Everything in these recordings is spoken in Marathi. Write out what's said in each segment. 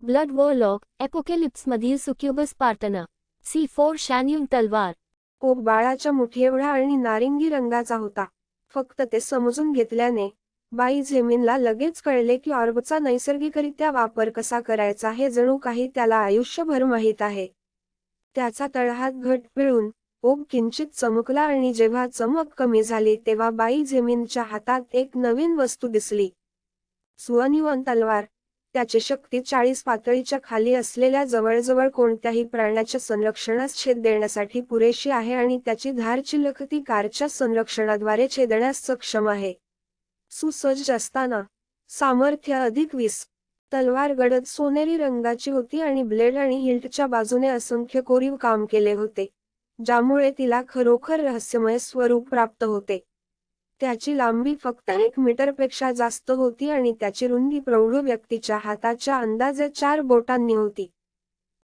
ब्लड वॉरलॉक एपोकॅलिप्समधील सुक्युबस पार्टनर C4 शॅन्युंग तलवार. ओक बाळाच्या मुठीएवढा आणि नारिंगी रंगाचा होता. फक्त ते समजून घेतल्याने बाई झेमिनला लगेच कळले की ऑर्बचा नैसर्गिकरित्या वापर कसा करायचा हे जणू काही त्याला आयुष्यभर माहीत आहे. त्याचा तळहात घट पिळून ओक किंचित चमकला आणि जेव्हा चमक कमी झाली तेव्हा बाई झेमिनच्या हातात एक नवीन वस्तू दिसली. सुअनिवन तलवार. त्याची शक्ती 40 पातळीच्या खाली असलेल्या जवळजवळ कोणत्याही प्राण्याच्या संरक्षणास छेद देण्यासाठी पुरेशी आहे आणि त्याची धार चिलखती कारच्या संरक्षणाद्वारे छेदण्यास सक्षम आहे. सुसज्ज असताना सामर्थ्य अधिक 20. तलवार गडद सोनेरी रंगाची होती आणि ब्लेड आणि हिल्टच्या बाजूने असंख्य कोरीव काम केले होते, ज्यामुळे तिला खरोखर रहस्यमय स्वरूप प्राप्त होते. त्याची लांबी फक्त 1 मीटरपेक्षा जास्त होती आणि त्याची रुंदी प्रौढ व्यक्तीच्या हाताच्या अंदाजे 4 बोटांनी होती.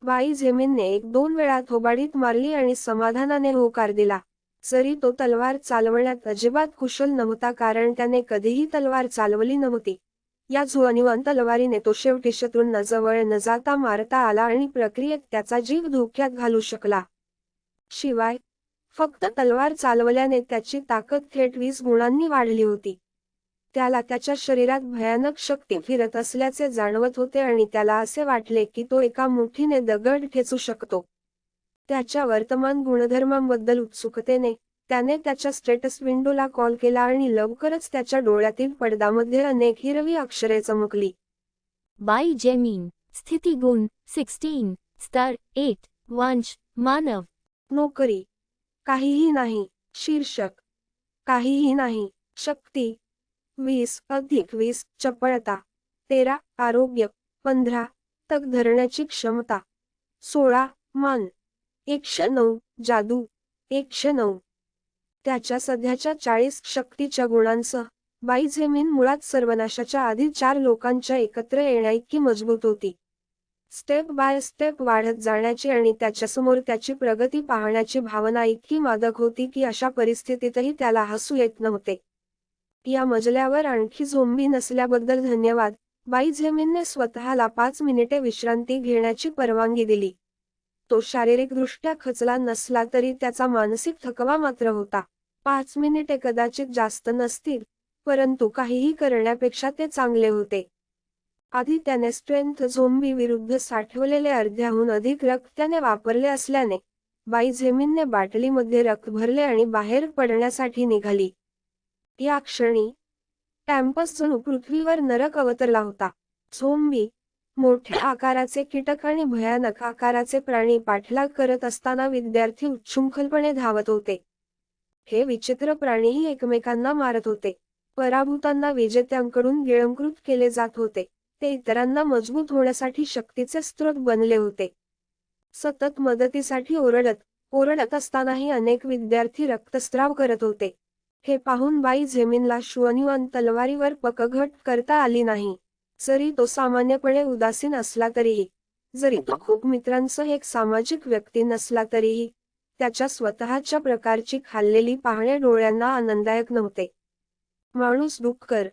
बाई झेमिनने 1-2 वेळा थोबाडीत मारली आणि समाधानाने होकार दिला. जरी तो तलवार चालवण्यात अजिबात कुशल नव्हता कारण त्याने कधीही तलवार चालवली नव्हती, या जुअनिवन तलवारीने तो शेवटी शत्रूंना जवळ न जाता मारता आला आणि प्रक्रियेत त्याचा जीव धोक्यात घालू शकला. शिवाय फक्त तलवार चालवल्याने त्याची ताकद थेट 20 गुणांनी वाढली होती. त्याला त्याच्या शरीरात भयानक शक्ती फिरत असल्याचे जाणवत होते आणि त्याला असे वाटले की तो एका मुठीने दगड ठेचू शकतो. त्याच्या वर्तमान गुणधर्मांबद्दल उत्सुकतेने त्याने त्याच्या स्टेटस विंडोला कॉल केला आणि लवकरच त्याच्या डोळ्यातील पडद्यामध्ये अनेक हिरवी अक्षरे चमकली. बाई जेमिन. स्थिती गुण 16. स्तर 8. वंश मानव. नोकरी काहीही नाही. शीर्षक काहीही नाही. शक्ती 20+20. चपळता 13. आरोग्य 15. तग धरण्याची क्षमता 16. मन 109. जादू 109. त्याच्या सध्याच्या 40 शक्तीच्या गुणांसह बाई झेमिन मुळात सर्वनाशाच्या आधी 4 लोकांच्या एकत्र येण्याइतकी मजबूत होती. स्टेप बाय स्टेप वाढत जाण्याची आणि त्याच्यासमोर त्याची प्रगती पाहण्याची भावना इतकी मादक होती की अशा परिस्थितीतही त्याला हसू येत नव्हते. या मजल्यावर आणखी झोंबी नसल्याबद्दल धन्यवाद. बाई झेमिनने स्वतःला 5 मिनिटे विश्रांती घेण्याची परवानगी दिली. तो शारीरिकदृष्ट्या खचला नसला तरी त्याचा मानसिक थकवा मात्र होता. 5 मिनिटे कदाचित जास्त नसतील, परंतु काहीही करण्यापेक्षा ते चांगले होते. आधी त्याने स्ट्रेंथ झोंबी विरुद्ध साठवलेले अर्ध्याहून अधिक रक्त त्याने वापरले असल्याने बाई झेमिनने बाटलीमध्ये रक्त भरले आणि बाहेर पडण्यासाठी निघाली. या क्षणी टॅम्पस जणू पृथ्वीवर नरक अवतरला होता. झोंबी, मोठ्या आकाराचे कीटक आणि भयानक आकाराचे प्राणी पाठलाग करत असताना विद्यार्थी उच्छृंखलपणे धावत होते. हे विचित्र प्राणीही एकमेकांना मारत होते. पराभूतांना विजेत्यांकडून गिळंकृत केले जात होते. ते इतरांना मजबूत होण्यासाठी शक्तीचे स्रोत बनले होते. सतत मदतीसाठी ओरडत असतानाही अनेक विद्यार्थी रक्तस्राव करत होते. हे पाहून बाई झेमिनला शुअनिवन तलवारीवर पकघट करता आली नाही. जरी तो सामान्यपणे उदासीन असला तरीही, जरी तो खूप मित्रांसह एक सामाजिक व्यक्ती नसला तरीही, त्याच्या स्वतःच्या प्रकारची खाल्लेली पाहणे डोळ्यांना आनंददायक नव्हते. माणूस डुक्कर,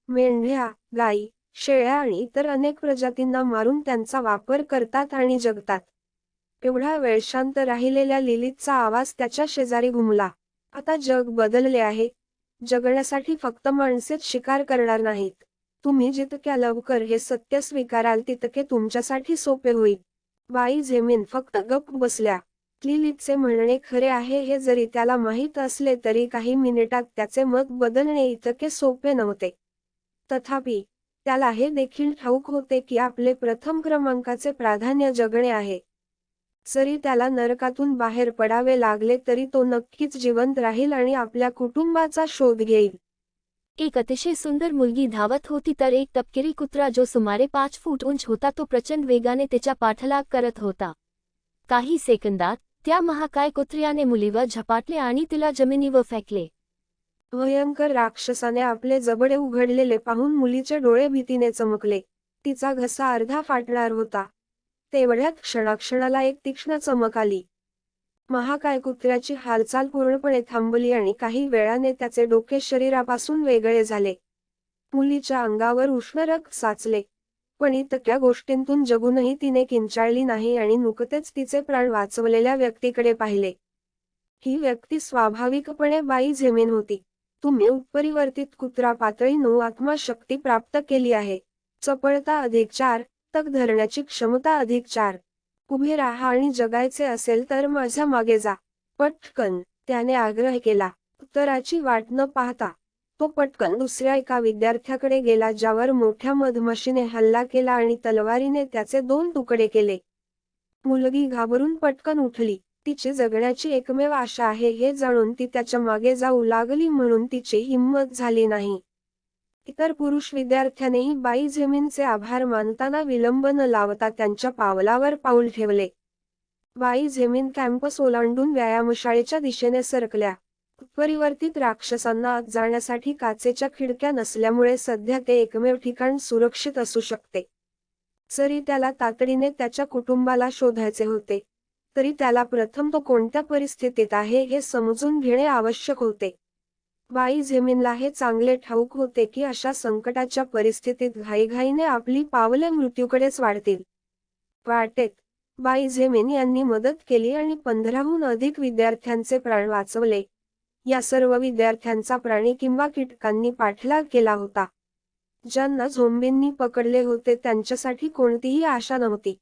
मेंढ्या, गायी, शेळ्या आणि इतर अनेक प्रजातींना मारून त्यांचा वापर करतात आणि जगतात. एवढा वेळ शांत राहिलेल्या लिलीचा आवाज त्याच्या शेजारी घुमला. आता जग बदलले आहे. जगण्यासाठी फक्त माणसेच शिकार करणार नाहीत. तुम्ही जितक्या लवकर हे सत्य स्वीकाराल तितके तुमच्यासाठी सोपे होईल. बाई झेमिन फक्त गप्प बसल्या. लिलीचे म्हणणे खरे आहे हे जरी त्याला माहीत असले तरी काही मिनिटात त्याचे मत बदलणे इतके सोपे नव्हते. तथापि त्याला हे देखील ठाऊक होते की आपले प्रथम क्रमांकाचे प्राधान्य जगणे आहे. जरी त्याला नरकातून बाहेर पडावे लागले तरी तो नक्कीच जिवंत राहील आणि आपल्या कुटुंबाचा शोध घेईल. एक अतिशय सुंदर मुलगी धावत होती तर एक तपकिरी कुत्रा जो सुमारे 5 फूट उंच होता तो प्रचंड वेगाने तिचा पाठलाग करत होता. काही सेकंदात त्या महाकाय कुत्र्याने मुलीवर झपाटले आणि तिला जमिनीवर फेकले. भयंकर राक्षसाने आपले जबडे उघडलेले पाहून मुलीचे डोळे भीतीने चमकले. तिचा घसा अर्धा फाटणार होता. तेवढ्यात क्षणाक्षणाला एक तीक्ष्ण चमक आली. महाकाय कुत्र्याची हालचाल पूर्णपणे थांबली आणि काही वेळाने त्याचे डोके शरीरापासून वेगळे झाले. मुलीच्या अंगावर उष्ण रक्त साचले. पण इतक्या गोष्टींतून जगूनही तिने किंचाळली नाही आणि नुकतेच तिचे प्राण वाचवलेल्या व्यक्तीकडे पाहिले. ही व्यक्ती स्वाभाविकपणे बाई झेमेन होती. तुम्ही उत्परिवर्तित कुत्रा पातळी 9 आत्मशक्ती प्राप्त केली आहे. चपळता +4, तग धरण्याची क्षमता +4. उभे राहा आणि जगायचे असेल तर माझ्या मागे जा. पटकन, त्याने आग्रह केला. उत्तराची वाट न पाहता तो पटकन दुसऱ्या एका विद्यार्थ्याकडे गेला ज्यावर मोठ्या मधमाशीने हल्ला केला आणि तलवारीने त्याचे 2 तुकडे केले. मुलगी घाबरून पटकन उठली. तिची जगण्याची एकमेव आशा आहे हे जाणून ती त्याच्या मागे जाऊ लागली म्हणून तिची हिंमत झाली नाही. इतर पुरुष विद्यार्थ्यानेही बाई झेमेनचे आभार मानताना विलंब न लावता त्यांच्या पावलावर पाऊल ठेवले. बाई झेमेन कॅम्पस ओलांडून व्यायामशाळेच्या दिशेने सरकल्या. उत्परिवर्तित राक्षसांना आत जाण्यासाठी काचेच्या खिडक्या नसल्यामुळे सध्या ते एकमेव ठिकाण सुरक्षित असू शकते. जरी त्याला तातडीने त्याच्या कुटुंबाला शोधायचे होते, तरी त्याला प्रथम तो कोणत्या परिस्थितीत आहे हे समजून घेणे आवश्यक होते. बाई झेमेनला हे चांगले ठाऊक होते की अशा संकटाच्या परिस्थितीत घाईघाईने आपली पावले मृत्यूकडेच वाढतील. वाटेत बाई झेमेन यांनी मदत केली आणि 15हून अधिक विद्यार्थ्यांचे प्राण वाचवले. या सर्व विद्यार्थ्यांचा प्राणी किंवा कीटकांनी पाठलाग केला होता. ज्यांना झोंबींनी पकडले होते त्यांच्यासाठी कोणतीही आशा नव्हती.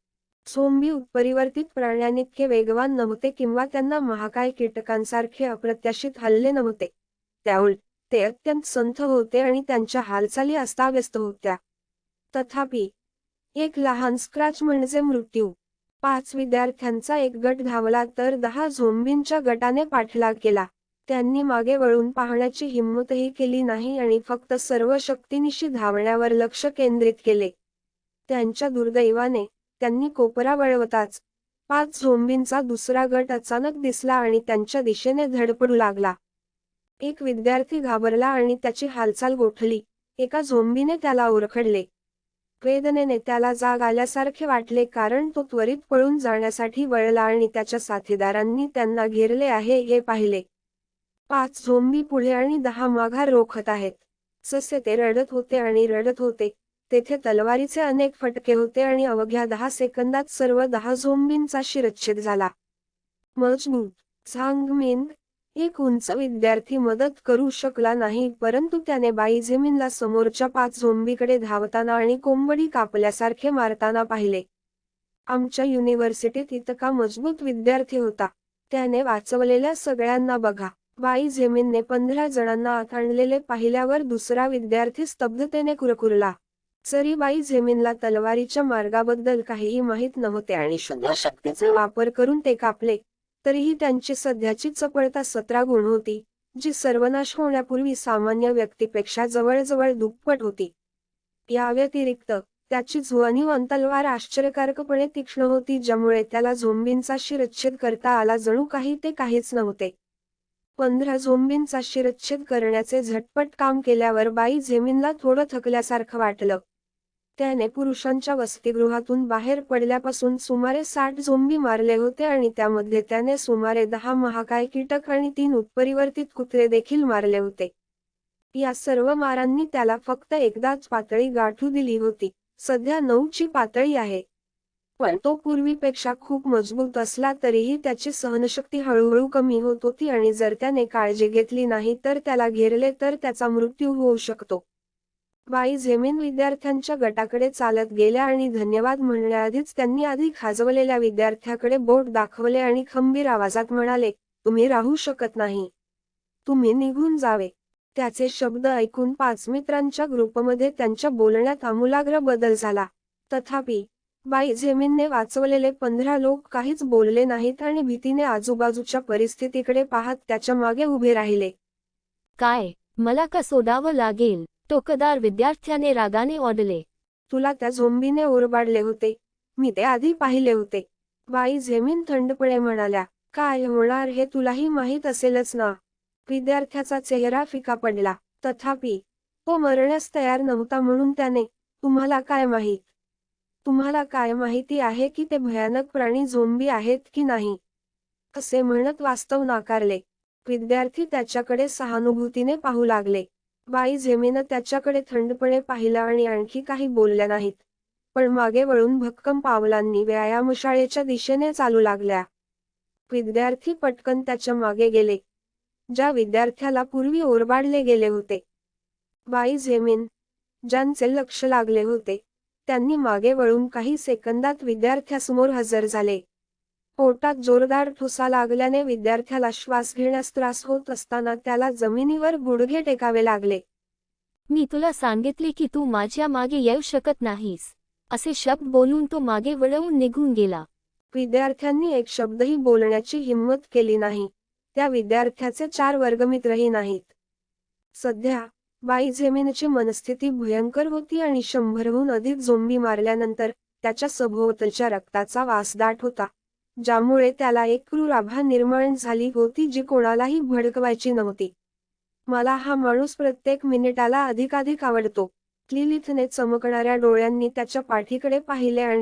झोंबी उत्परिवर्तित प्राण्यांइतके वेगवान नव्हते किंवा त्यांना महाकाय कीटकांसारखे अप्रत्याशित हल्ले नव्हते. त्याउलट ते अत्यंत संथ होते आणि त्यांच्या हालचाली अस्ताव्यस्त होत्या. तथापि एक लहान स्क्रॅच म्हणजे मृत्यू. 5 विद्यार्थ्यांचा एक गट धावला तर 10 झोंबींच्या गटाने पाठलाग केला. त्यांनी मागे वळून पाहण्याची हिंमतही केली नाही आणि फक्त सर्व शक्तीनिशी धावण्यावर लक्ष केंद्रित केले. त्यांच्या दुर्दैवाने त्यांनी कोपरा वळवताच 5 झोंबींचा दुसरा गट अचानक दिसला आणि त्यांच्या दिशेने धडपडू लागला. एक विद्यार्थी घाबरला आणि त्याची हालचाल गोठली. एका झोंबीने त्याला ओरखडले. वेदनेने त्याला जाग आल्यासारखे वाटले कारण तो त्वरित पळून जाण्यासाठी वळला आणि त्याच्या साथीदारांनी त्यांना घेरले आहे हे पाहिले. 5 झोंबी पुढे आणि 10 माघार रोखत आहेत. जसे ते रडत होते आणि रडत होते, तेथे तलवारीचे अनेक फटके होते आणि अवघ्या 10 सेकंदात सर्व 10 झोंबींचा शिरच्छेद झाला. मजबूत झांगमिन, एक उंच विद्यार्थी मदत करू शकला नाही परंतु त्याने बाई झेमेनला समोरच्या 5 झोंबीकडे धावताना आणि कोंबडी कापल्यासारखे मारताना पाहिले. आमच्या युनिव्हर्सिटीत इतका मजबूत विद्यार्थी होता. त्याने वाचवलेल्या सगळ्यांना बघा. बाई झेमेनने 15 जणांना आत आणलेले पाहिल्यावर दुसरा विद्यार्थी स्तब्धतेने कुरकुरला. जरी बाई झेमेनला तलवारीच्या मार्गाबद्दल काहीही माहीत नव्हते आणि शुद्ध शक्तीचा वापर करून ते कापले, तरीही त्यांची सध्याची चपळता 17 गुण होती, जी सर्वनाश होण्यापूर्वी सामान्य व्यक्तीपेक्षा जवळजवळ दुप्पट होती. या व्यतिरिक्त त्याची जुआनिवान तलवार आश्चर्यकारकपणे तीक्ष्ण होती ज्यामुळे त्याला झोंबींचा शिरच्छेद करता आला जणू काही ते काहीच नव्हते. 15 झोंबींचा शिरच्छेद करण्याचे झटपट काम केल्यावर बाई झेमेनला थोडं थकल्यासारखं वाटलं. त्याने पुरुषांच्या वसतिगृहातून बाहेर पडल्यापासून सुमारे 60 झोंबी मारले होते आणि त्यामध्ये त्याने सुमारे 10 महाकाय कीटक आणि 3 उत्परिवर्तित कुत्रे देखील मारले होते. या सर्व मारांनी त्याला फक्त एकदाच पातळी गाठू दिली होती. सध्या 9ची पातळी आहे. पण तो पूर्वीपेक्षा खूप मजबूत असला तरीही त्याची सहनशक्ती हळूहळू कमी होत होती आणि जर त्याने काळजी घेतली नाही तर त्याला घेरले तर त्याचा मृत्यू होऊ शकतो. बाई झेमेन विद्यार्थ्यांच्या गटाकडे चालत गेल्या आणि धन्यवाद म्हणण्याआधीच त्यांनी आधी खाजवलेल्या विद्यार्थ्याकडे बोट दाखवले आणि खंबीर आवाजात म्हणाले, तुम्ही राहू शकत नाही. तुम्ही निघून जावे. त्याचे शब्द ऐकून 5 मित्रांच्या ग्रुपमध्ये त्यांच्या बोलण्यात आमूलाग्र बदल झाला. तथापि बाई झेमेनने वाचवलेले 15 लोक काहीच बोलले नाहीत आणि भीतीने आजूबाजूच्या परिस्थितीकडे पाहत त्याच्या मागे उभे राहिले. काय, मला का सोडावं लागेल? टोकदार विद्यार्थ्याने रागाने ओरडले. तुला त्या झोंबीने ओरबाडले होते. मी ते आधी पाहिले होते. बाई झेमेन थंडपणे म्हणाल्या. काय होणार हे तुलाही माहीत असेलच ना. विद्यार्थ्याचा चेहरा फिका पडला. तथापि तो मरण्यास तयार नव्हता म्हणून त्याने, तुम्हाला काय माहीत? तुम्हाला काय माहिती आहे की ते भयानक प्राणी झोंबी आहेत की नाही? असे म्हणत वास्तव नाकारले. विद्यार्थी त्याच्याकडे सहानुभूतीने पाहू लागले. बाई झेमेन त्याच्याकडे थंडपणे पाहिलं आणि आणखी काही बोलल्या नाहीत. पण मागे वळून भक्कम पावलांनी व्यायामशाळेच्या दिशेने चालू लागल्या. विद्यार्थी पटकन त्याच्या मागे गेले. ज्या विद्यार्थ्याला पूर्वी ओरबाडले गेले होते. बाई झेमिन, ज्यांचे लक्ष लागले होते, त्यांनी मागे वळून काही सेकंदात विद्यार्थ्यासमोर हजर झाले. पोटात जोरदार ठोसा लागल्याने विद्यार्थ्याला श्वास घेण्यास त्रास होत असताना त्याला जमिनीवर गुडघे टेकावे लागले. मी तुला सांगितले की तू माझ्या मागे येऊ शकत नाहीस, असे शब्द बोलून तो मागे वळवून निघून गेला. विद्यार्थ्यांनी एक शब्दही बोलण्याची हिंमत केली नाही. त्या विद्यार्थ्याचे 4 वर्गमित्रही नाहीत. सध्या बाई झेमिनची मनस्थिती भयंकर होती आणि 100हून अधिक झोंबी मारल्यानंतर त्याच्या सभोवतालच्या रक्ताचा वास दाट होता, ज्यामुळे त्याला एक क्रूर आभा निर्माण झाली होती जी कोणालाही भडकवायची नव्हती. मला हा माणूस प्रत्येक मिनिटाला अधिकाधिक आवडतो. लिलिथने चमकणाऱ्या डोळ्यांनी त्याच्या पाठीकडे पाहिले आणि